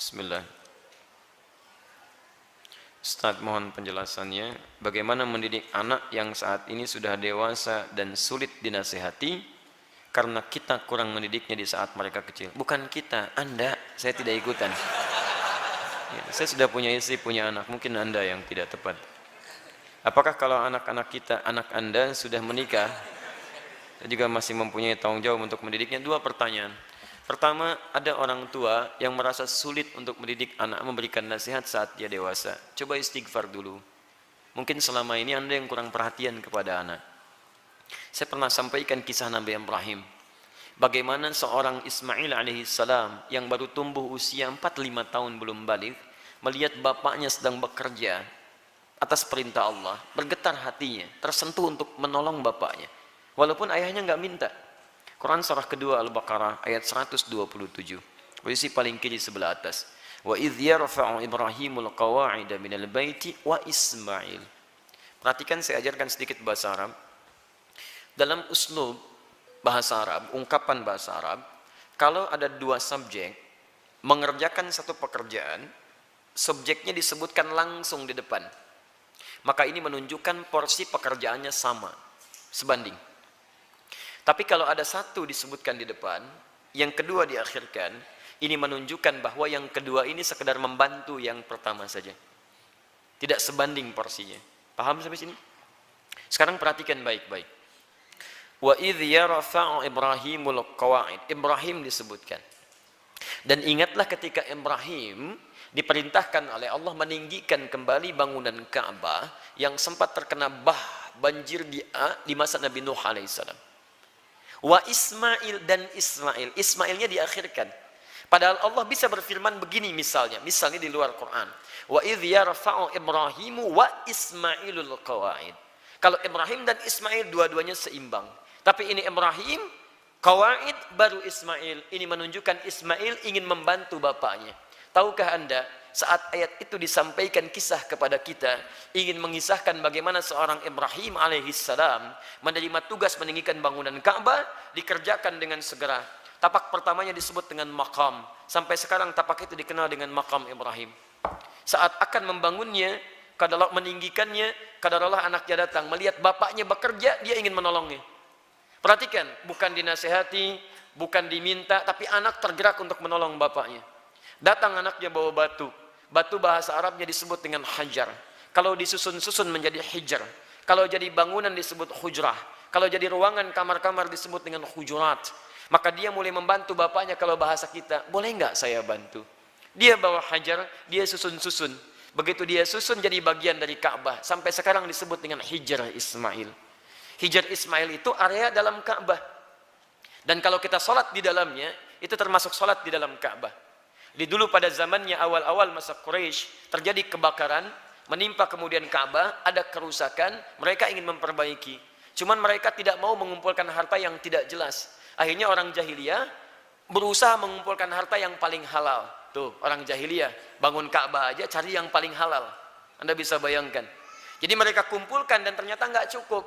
Bismillah. Ustaz, mohon penjelasannya. Bagaimana mendidik anak yang saat ini sudah dewasa dan sulit dinasehati karena kita kurang mendidiknya di saat mereka kecil? Bukan kita, Anda. Saya tidak ikutan. Ya, saya sudah punya istri, punya anak. Mungkin Anda yang tidak tepat. Apakah kalau anak-anak kita, anak Anda sudah menikah, dan juga masih mempunyai tanggung jawab untuk mendidiknya? Dua pertanyaan. Pertama, ada orang tua yang merasa sulit untuk mendidik anak, memberikan nasihat saat dia dewasa. Coba istighfar dulu. Mungkin selama ini Anda yang kurang perhatian kepada anak. Saya pernah sampaikan kisah Nabi Ibrahim. Bagaimana seorang Ismail alaihissalam yang baru tumbuh usia 4-5 tahun belum balik, melihat bapaknya sedang bekerja atas perintah Allah, bergetar hatinya, tersentuh untuk menolong bapaknya. Walaupun ayahnya nggak minta. Quran surah kedua Al-Baqarah ayat 127. Posisi paling kiri sebelah atas. Wa idh yarfa'u Ibrahimul qawa'ida minal baiti wa Ismail. Perhatikan, saya ajarkan sedikit bahasa Arab. Dalam uslub bahasa Arab, ungkapan bahasa Arab, kalau ada dua subjek mengerjakan satu pekerjaan, subjeknya disebutkan langsung di depan. Maka ini menunjukkan porsi pekerjaannya sama, sebanding. Tapi kalau ada satu disebutkan di depan, yang kedua diakhirkan, ini menunjukkan bahwa yang kedua ini sekedar membantu yang pertama saja. Tidak sebanding porsinya. Paham sampai sini? Sekarang perhatikan baik-baik. Wa idh yarfa'u Ibrahimul qawa'id. Ibrahim disebutkan. Dan ingatlah ketika Ibrahim diperintahkan oleh Allah meninggikan kembali bangunan Ka'bah yang sempat terkena banjir di masa Nabi Nuh alaihissalam. Wa Ismail, dan Ismail. Ismailnya diakhirkan. Padahal Allah bisa berfirman begini misalnya di luar Quran. Wa idh yarfa'u Ibrahimu wa Ismailul qawa'id. Kalau Ibrahim dan Ismail dua-duanya seimbang. Tapi ini Ibrahim, qawa'id, baru Ismail. Ini menunjukkan Ismail ingin membantu bapaknya. Tahukah Anda, saat ayat itu disampaikan kisah kepada kita, ingin mengisahkan bagaimana seorang Ibrahim alaihissalam menerima tugas meninggikan bangunan Ka'bah, dikerjakan dengan segera. Tapak pertamanya disebut dengan maqam. Sampai sekarang tapak itu dikenal dengan maqam Ibrahim. Saat akan membangunnya, kadarullah meninggikannya, kadarullah anaknya datang, melihat bapaknya bekerja, dia ingin menolongnya. Perhatikan, bukan dinasehati, bukan diminta, tapi anak tergerak untuk menolong bapaknya. Datang anaknya bawa batu. Batu bahasa Arabnya disebut dengan hajar. Kalau disusun-susun menjadi hijr. Kalau jadi bangunan disebut hujrah. Kalau jadi ruangan kamar-kamar disebut dengan hujurat. Maka dia mulai membantu bapaknya. Kalau bahasa kita, boleh nggak saya bantu? Dia bawa hajar, dia susun-susun. Begitu dia susun jadi bagian dari Ka'bah. Sampai sekarang disebut dengan hijr Ismail. Hijr Ismail itu area dalam Ka'bah. Dan kalau kita sholat di dalamnya, itu termasuk sholat di dalam Ka'bah. Di dulu pada zamannya awal-awal masa Quraisy terjadi kebakaran, menimpa kemudian Ka'bah, ada kerusakan, mereka ingin memperbaiki. Cuman mereka tidak mau mengumpulkan harta yang tidak jelas. Akhirnya orang jahiliyah berusaha mengumpulkan harta yang paling halal. Tuh, orang jahiliyah bangun Ka'bah aja cari yang paling halal. Anda bisa bayangkan. Jadi mereka kumpulkan dan ternyata nggak cukup.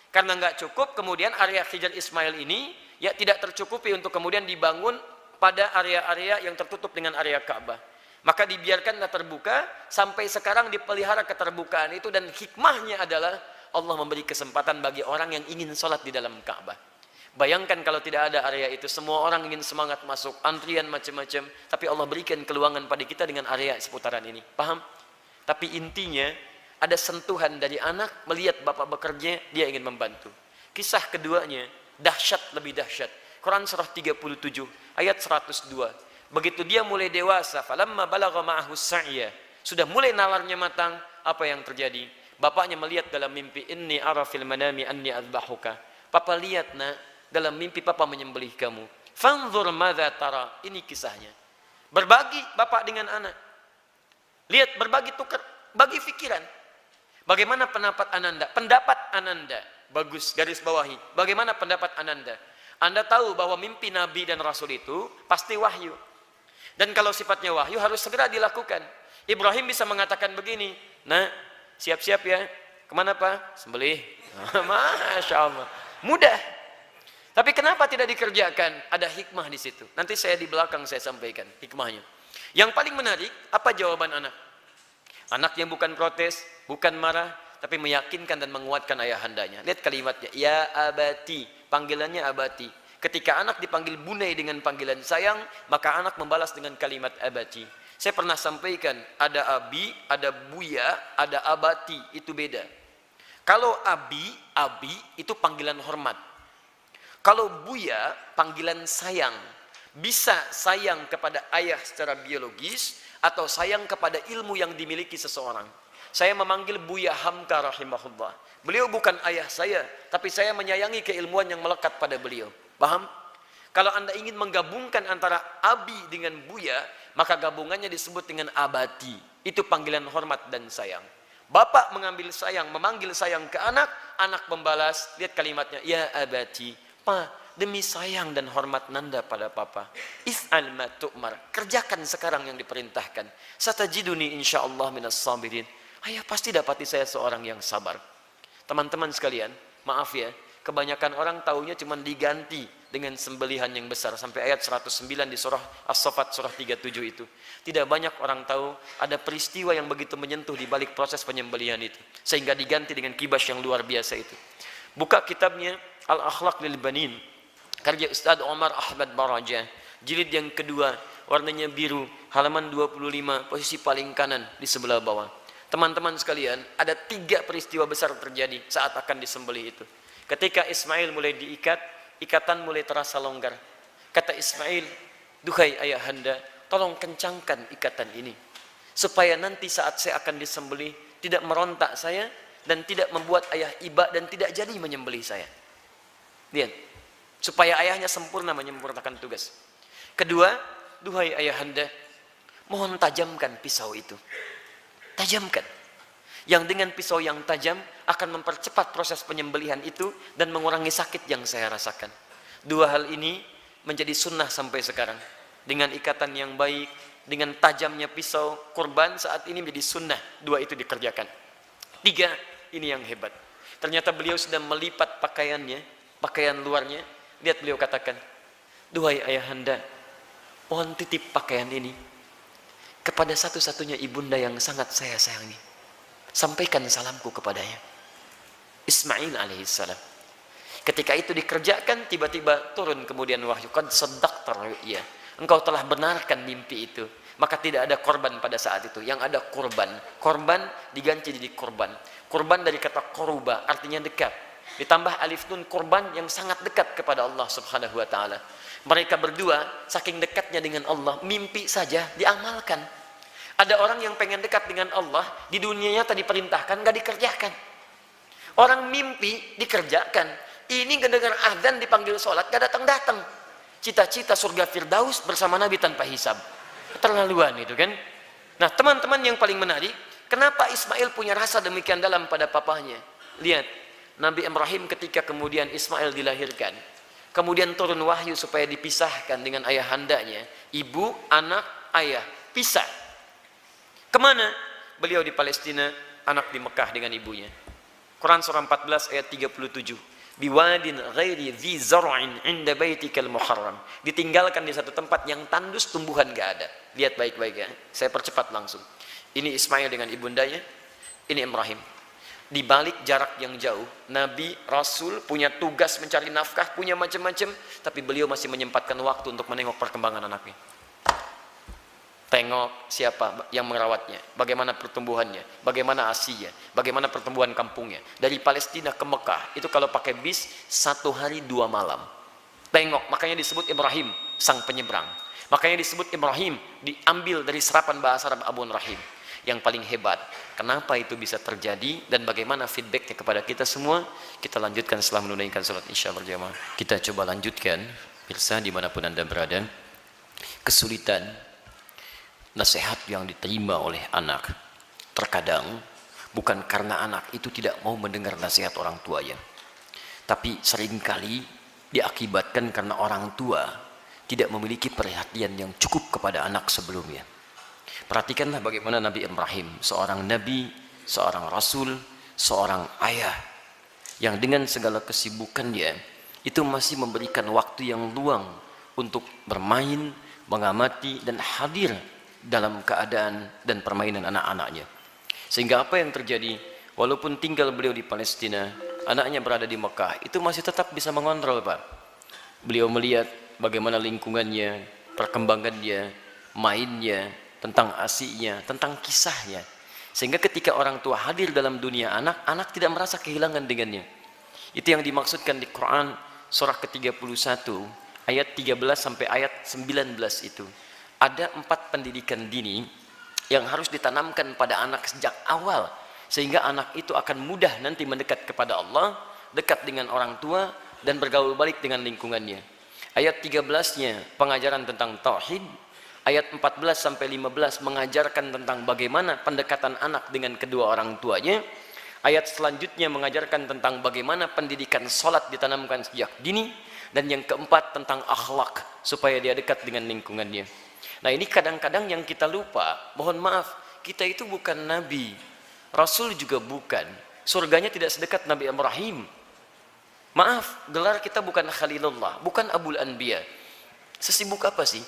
Karena nggak cukup, kemudian area Hijr Ismail ini ya tidak tercukupi untuk kemudian dibangun pada area-area yang tertutup dengan area Ka'bah. Maka dibiarkanlah terbuka, sampai sekarang dipelihara keterbukaan itu, dan hikmahnya adalah Allah memberi kesempatan bagi orang yang ingin sholat di dalam Ka'bah. Bayangkan kalau tidak ada area itu, semua orang ingin semangat masuk, antrian macam-macam, tapi Allah berikan keluangan pada kita dengan area seputaran ini. Paham? Tapi intinya, ada sentuhan dari anak, melihat bapak bekerja, dia ingin membantu. Kisah keduanya, dahsyat lebih dahsyat. Quran surah 37 ayat 102. Begitu dia mulai dewasa, falamma balagha ma'ahu sa'ya, sudah mulai nalarnya matang, apa yang terjadi? Bapaknya melihat dalam mimpi, inni ara fil manami anni adbahuka. Papa lihat nak, dalam mimpi papa menyembelih kamu. Fanzur madza tara. Ini kisahnya. Berbagi bapak dengan anak. Lihat, berbagi, tukar, bagi pikiran. Bagaimana pendapat Ananda? Pendapat Ananda bagus, garis bawahi. Bagaimana pendapat Ananda? Anda tahu bahwa mimpi Nabi dan Rasul itu pasti wahyu. Dan kalau sifatnya wahyu harus segera dilakukan. Ibrahim bisa mengatakan begini, nah siap-siap ya, kemana Pak? Sembelih. Masya Allah, mudah. Tapi kenapa tidak dikerjakan? Ada hikmah di situ. Nanti saya di belakang saya sampaikan hikmahnya. Yang paling menarik, apa jawaban anak? Anak yang bukan protes, bukan marah, tapi meyakinkan dan menguatkan ayahandanya. Lihat kalimatnya, ya abati, panggilannya abati. Ketika anak dipanggil bunai dengan panggilan sayang, maka anak membalas dengan kalimat abati. Saya pernah sampaikan, ada abi, ada buya, ada abati, itu beda. Kalau abi itu panggilan hormat. Kalau buya, panggilan sayang. Bisa sayang kepada ayah secara biologis atau sayang kepada ilmu yang dimiliki seseorang. Saya memanggil Buya Hamka rahimahullah. Beliau bukan ayah saya, tapi saya menyayangi keilmuan yang melekat pada beliau. Paham? Kalau Anda ingin menggabungkan antara abi dengan Buya, maka gabungannya disebut dengan abati. Itu panggilan hormat dan sayang. Bapak mengambil sayang, memanggil sayang ke anak, anak membalas, lihat kalimatnya, ya abati, pa, demi sayang dan hormat nanda pada papa, if'al ma tu'mar, kerjakan sekarang yang diperintahkan. Satajiduni insyaallah minas sabirin. Ayah pasti dapati saya seorang yang sabar. Teman-teman sekalian, maaf ya, kebanyakan orang taunya cuma diganti dengan sembelihan yang besar sampai ayat 109 di surah As-Saffat surah 37 itu. Tidak banyak orang tahu ada peristiwa yang begitu menyentuh di balik proses penyembelihan itu sehingga diganti dengan kibas yang luar biasa itu. Buka kitabnya Al-Akhlaq lil Banin, karya Ustaz Omar Ahmad Baraja, jilid yang kedua, warnanya biru, halaman 25, posisi paling kanan di sebelah bawah. Teman-teman sekalian, ada 3 peristiwa besar terjadi saat akan disembelih itu. Ketika Ismail mulai diikat, ikatan mulai terasa longgar. Kata Ismail, duhai ayahanda, tolong kencangkan ikatan ini, supaya nanti saat saya akan disembelih, tidak merontak saya, dan tidak membuat ayah iba, dan tidak jadi menyembelih saya. Lihat, supaya ayahnya sempurna menyempurnakan tugas. Kedua, duhai ayahanda, mohon tajamkan pisau itu. Tajamkan. Yang dengan pisau yang tajam akan mempercepat proses penyembelihan itu dan mengurangi sakit yang saya rasakan. 2 hal ini menjadi sunnah sampai sekarang. Dengan ikatan yang baik, dengan tajamnya pisau, kurban saat ini menjadi sunnah. 2 itu dikerjakan. 3, ini yang hebat. Ternyata beliau sudah melipat pakaiannya, pakaian luarnya. Lihat beliau katakan, duhai ayahanda, mohon titip pakaian ini kepada satu-satunya ibunda yang sangat saya sayangi. Sampaikan salamku kepadanya. Ismail alaihissalam. Ketika itu dikerjakan, tiba-tiba turun kemudian wahyu, qad saddaqta ru'ya, engkau telah benarkan mimpi itu. Maka tidak ada korban pada saat itu, yang ada kurban. Korban diganti jadi korban. Korban dari kata koruba, artinya dekat. Ditambah alif nun, korban yang sangat dekat kepada Allah subhanahu wa ta'ala. Mereka berdua saking dekatnya dengan Allah, mimpi saja diamalkan. Ada orang yang pengen dekat dengan Allah, di dunianya tadi perintahkan, gak dikerjakan. Orang mimpi dikerjakan. Ini kedengar azan dipanggil sholat, gak datang-datang. Cita-cita surga Firdaus bersama Nabi tanpa hisab. Keterlaluan itu kan. Nah teman-teman yang paling menarik, kenapa Ismail punya rasa demikian dalam pada papahnya? Lihat, Nabi Ibrahim ketika kemudian Ismail dilahirkan, kemudian turun wahyu supaya dipisahkan dengan ayahandanya, ibu, anak, ayah, pisah. Kemana? Beliau di Palestina, anak di Mekah dengan ibunya. Quran surah 14 ayat 37. Biwadin ghairi dzi zar'in 'inda baitikal muharram. Ditinggalkan di satu tempat yang tandus, tumbuhan gak ada. Lihat baik-baik ya. Saya percepat langsung. Ini Ismail dengan ibundanya, ini Ibrahim. Di balik jarak yang jauh, Nabi, Rasul, punya tugas mencari nafkah, punya macam-macam, tapi beliau masih menyempatkan waktu untuk menengok perkembangan anaknya. Tengok siapa yang merawatnya, bagaimana pertumbuhannya, bagaimana asinya, bagaimana pertumbuhan kampungnya. Dari Palestina ke Mekah, itu kalau pakai bis, 1 hari 2 malam. Tengok, makanya disebut Ibrahim, sang penyeberang. Makanya disebut Ibrahim, diambil dari serapan bahasa Arab Abun Rahim. Yang paling hebat, kenapa itu bisa terjadi dan bagaimana feedbacknya kepada kita semua, kita lanjutkan setelah menunaikan salat isya berjamaah. Kita coba lanjutkan, pemirsa dimanapun Anda berada. Kesulitan nasihat yang diterima oleh anak terkadang bukan karena anak itu tidak mau mendengar nasihat orang tuanya, tapi seringkali diakibatkan karena orang tua tidak memiliki perhatian yang cukup kepada anak sebelumnya. Perhatikanlah bagaimana Nabi Ibrahim, seorang nabi, seorang rasul, seorang ayah yang dengan segala kesibukannya itu masih memberikan waktu yang luang untuk bermain, mengamati dan hadir dalam keadaan dan permainan anak-anaknya. Sehingga apa yang terjadi, walaupun tinggal beliau di Palestina, anaknya berada di Mekah, itu masih tetap bisa mengontrol, Pak. Beliau melihat bagaimana lingkungannya, perkembangannya, mainnya, tentang asiknya, tentang kisahnya. Sehingga ketika orang tua hadir dalam dunia anak, anak tidak merasa kehilangan dengannya. Itu yang dimaksudkan di Quran surah ke-31 ayat 13 sampai ayat 19 itu. Ada 4 pendidikan dini yang harus ditanamkan pada anak sejak awal, sehingga anak itu akan mudah nanti mendekat kepada Allah, dekat dengan orang tua, dan bergaul balik dengan lingkungannya. Ayat 13-nya pengajaran tentang tauhid, ayat 14 sampai 15 mengajarkan tentang bagaimana pendekatan anak dengan kedua orang tuanya. Ayat selanjutnya mengajarkan tentang bagaimana pendidikan salat ditanamkan sejak dini, dan yang keempat tentang akhlak supaya dia dekat dengan lingkungannya. Nah, ini kadang-kadang yang kita lupa. Mohon maaf, kita itu bukan nabi, rasul juga bukan. Surganya tidak sedekat Nabi Ibrahim. Maaf, gelar kita bukan Khalilullah, bukan Abul Anbiya. Sesibuk apa sih?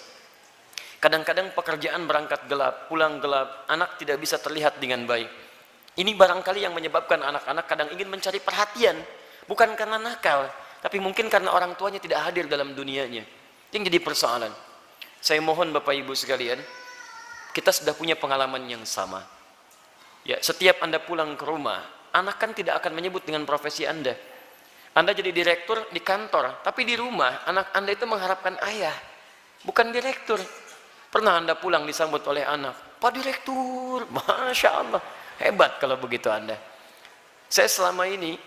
Kadang-kadang pekerjaan berangkat gelap, pulang gelap, anak tidak bisa terlihat dengan baik. Ini barangkali yang menyebabkan anak-anak kadang ingin mencari perhatian, bukan karena nakal, tapi mungkin karena orang tuanya tidak hadir dalam dunianya. Yang jadi persoalan. Saya mohon Bapak Ibu sekalian, kita sudah punya pengalaman yang sama. Ya, setiap Anda pulang ke rumah, anak kan tidak akan menyebut dengan profesi Anda. Anda jadi direktur di kantor, tapi di rumah anak Anda itu mengharapkan ayah, bukan direktur. Pernah Anda pulang disambut oleh anak, Pak Direktur, Masya Allah, hebat kalau begitu Anda. Saya selama ini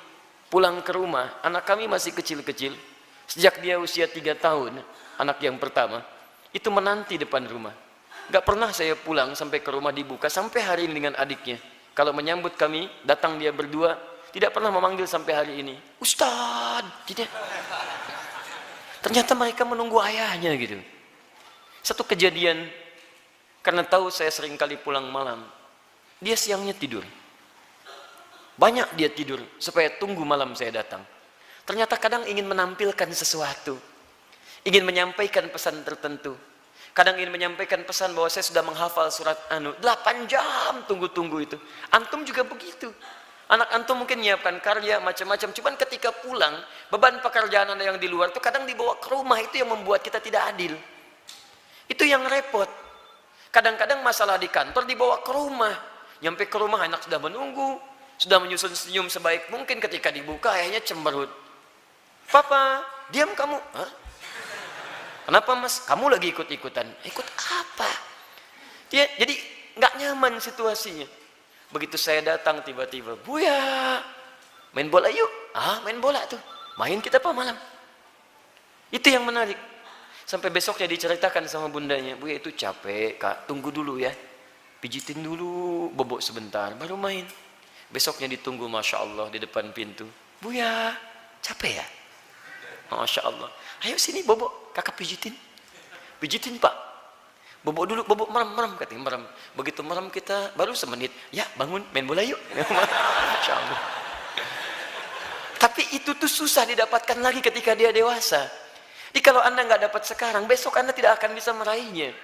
pulang ke rumah, anak kami masih kecil-kecil. Sejak dia usia 3 tahun, anak yang pertama, itu menanti depan rumah. Gak pernah saya pulang sampai ke rumah dibuka, sampai hari ini dengan adiknya. Kalau menyambut kami, datang dia berdua, tidak pernah memanggil sampai hari ini, Ustadz, tidak. Ternyata mereka menunggu ayahnya gitu. Satu kejadian, karena tahu saya sering kali pulang malam, dia siangnya tidur. Banyak dia tidur, supaya tunggu malam saya datang. Ternyata kadang ingin menampilkan sesuatu, ingin menyampaikan pesan tertentu. Kadang ingin menyampaikan pesan bahwa saya sudah menghafal surat 8 jam tunggu-tunggu itu. Antum juga begitu. Anak antum mungkin menyiapkan karya macam-macam, cuman ketika pulang, beban pekerjaan Anda yang di luar itu kadang dibawa ke rumah, itu yang membuat kita tidak adil. Itu yang repot. Kadang-kadang masalah di kantor dibawa ke rumah. Nyampe ke rumah anak sudah menunggu, sudah menyusun senyum sebaik mungkin, ketika dibuka ayahnya cemberut. Papa, diam kamu. Hah? Kenapa mas? Kamu lagi ikut-ikutan. Ikut apa? Jadi nggak nyaman situasinya. Begitu saya datang tiba-tiba, Buya, main bola yuk. Main bola tuh. Main kita apa malam? Itu yang menarik. Sampai besoknya diceritakan sama bundanya, Buya itu capek kak, tunggu dulu ya. Pijitin dulu, bobok sebentar, baru main. Besoknya ditunggu, Masya Allah, di depan pintu. Buya, capek ya? Masya Allah. Ayo sini bobok, kakak pijitin. Pijitin pak. Bobok dulu, bobok merem, katanya merem. Begitu merem kita, baru semenit. Ya bangun, main bola yuk. Masya Allah. Tapi itu tuh susah didapatkan lagi ketika dia dewasa. Jadi kalau Anda nggak dapat sekarang, besok Anda tidak akan bisa meraihnya.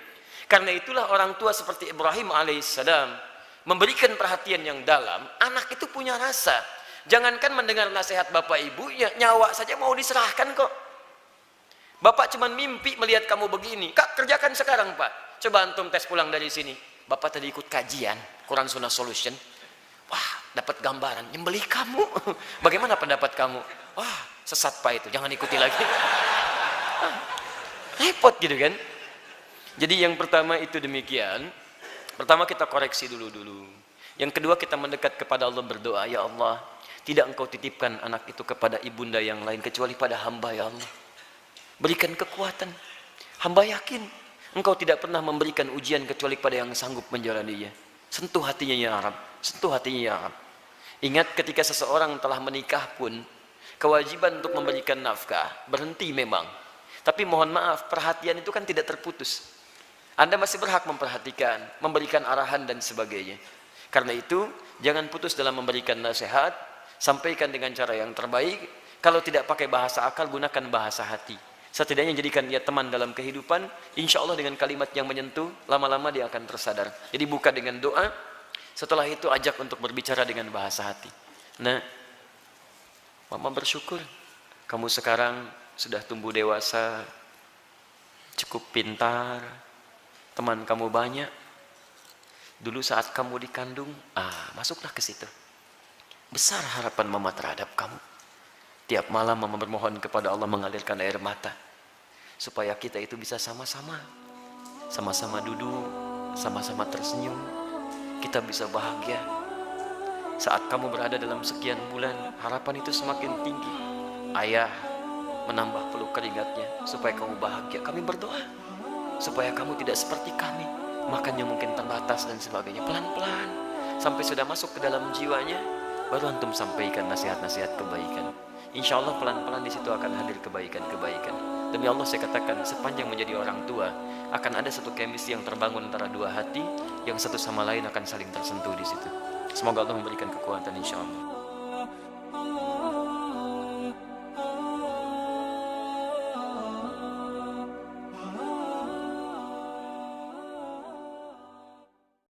Karena itulah orang tua seperti Ibrahim alaihissalam memberikan perhatian yang dalam. Anak itu punya rasa. Jangankan mendengar nasihat bapak ibu, ya nyawa saja mau diserahkan kok. Bapak cuma mimpi melihat kamu begini. Kak, kerjakan sekarang pak. Coba antum tes pulang dari sini. Bapak tadi ikut kajian Quran Sunnah Solution. Wah, dapat gambaran. Nyembelih kamu. Bagaimana pendapat kamu? Wah, sesat pak itu. Jangan ikuti lagi. Repot gitu kan. Jadi yang pertama itu demikian. Pertama kita koreksi dulu. Yang kedua kita mendekat kepada Allah, berdoa, ya Allah, tidak engkau titipkan anak itu kepada ibunda yang lain kecuali pada hamba, ya Allah. Berikan kekuatan. Hamba yakin engkau tidak pernah memberikan ujian kecuali pada yang sanggup menjalaninya. Sentuh hatinya ya Rabb, sentuh hatinya ya Rabb. Ingat ketika seseorang telah menikah pun, kewajiban untuk memberikan nafkah berhenti memang. Tapi mohon maaf, perhatian itu kan tidak terputus. Anda masih berhak memperhatikan, memberikan arahan dan sebagainya. Karena itu, jangan putus dalam memberikan nasihat, sampaikan dengan cara yang terbaik. Kalau tidak pakai bahasa akal, gunakan bahasa hati. Setidaknya jadikan dia teman dalam kehidupan. Insya Allah dengan kalimat yang menyentuh, lama-lama dia akan tersadar. Jadi buka dengan doa, setelah itu ajak untuk berbicara dengan bahasa hati. Nah, mama bersyukur kamu sekarang sudah tumbuh dewasa, cukup pintar, teman kamu banyak. Dulu saat kamu dikandung, masuklah ke situ. Besar harapan mama terhadap kamu. Tiap malam mama bermohon kepada Allah mengalirkan air mata, supaya kita itu bisa sama-sama duduk, sama-sama tersenyum, kita bisa bahagia. Saat kamu berada dalam sekian bulan, harapan itu semakin tinggi. Ayah menambah peluk keringatnya supaya kamu bahagia. Kami berdoa supaya kamu tidak seperti kami, makannya mungkin terbatas dan sebagainya. Pelan-pelan sampai sudah masuk ke dalam jiwanya, baru antum sampaikan nasihat-nasihat kebaikan. Insya Allah pelan-pelan di situ akan hadir kebaikan-kebaikan. Demi Allah saya katakan, sepanjang menjadi orang tua akan ada satu chemistry yang terbangun antara dua hati yang satu sama lain akan saling tersentuh di situ. Semoga Allah memberikan kekuatan insya Allah.